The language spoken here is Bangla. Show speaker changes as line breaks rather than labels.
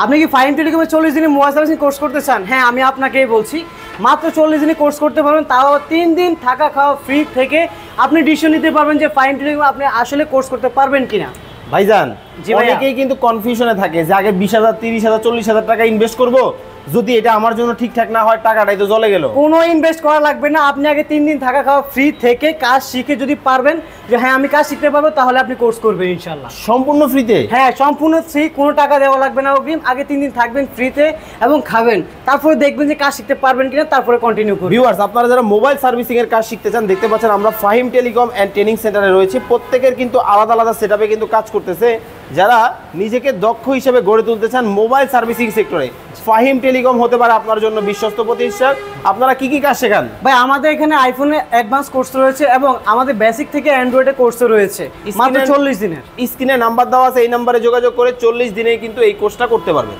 আপনি কি ফাহিম টেলিকমে 40 দিনের মোবাইল সার্ভিসিং কোর্স করতে চান? হ্যাঁ, আমি আপনাকেই বলছি, মাত্র 40 দিনে কোর্স করতে পারবেন, তাও 3 দিন থাকা খাওয়া ফ্রি থেকে আপনি ডিসিশন নিতে পারবেন যে ফাহিম টেলিকমে আপনি আসলে কোর্স করতে পারবেন কিনা।
ভাইজান অনেকেই কিন্তু কনফিউশনে থাকে যে আগে 20,000 30,000 40,000 টাকা ইনভেস্ট করব, যদি এটা আমার জন্য ঠিকঠাক না হয় টাকাটাই তো জলে গেল।
কোনো ইনভেস্ট করা লাগবে না, আপনি আগে 3 দিন থাকা খাওয়া ফ্রি থেকে কাজ শিখে যদি পারবেন যে হ্যাঁ আমি কাজ শিখতে পারবো, তাহলে আপনি কোর্স করবেন ইনশাআল্লাহ
সম্পূর্ণ ফ্রিতে।
হ্যাঁ, সম্পূর্ণ ফ্রি, কোনো টাকা দেওয়া লাগবে না অগ্রিম। আগে 3 দিন থাকবেন ফ্রিতে এবং খাবেন, তারপরে দেখবেন যে কাজ শিখতে পারবেন কিনা, তারপরে কন্টিনিউ করবেন।
ভিউয়ার্স, আপনারা যারা মোবাইল সার্ভিসিং এর কাজ শিখতে চান, দেখতে পাচ্ছেন আমরা ফাহিম টেলিকম এন্ড ট্রেনিং সেন্টারে রয়েছে। প্রত্যেকের কিন্তু আলাদা আলাদা সেটআপে কিন্তু কাজ করতেছে। যারা নিজেকে দক্ষ হিসেবে গড়ে তুলতে চান মোবাইল সার্ভিসিং সেক্টরে, ফাহিম টেলিকম হতে পারে আপনার জন্য বিশ্বস্ত প্রতিষ্ঠান। আপনারা কি কি কাজ শেখান?
ভাই, আমাদের এখানে আইফোনে অ্যাডভান্স কোর্স রয়েছে এবং আমাদের বেসিক থেকে অ্যান্ড্রয়েডে কোর্স রয়েছে মাত্র 40 দিনের।
স্ক্রিনে নাম্বার দেওয়া আছে, এই নাম্বারে যোগাযোগ করে 40 দিনে কিন্তু এই কোর্সটা করতে পারবেন।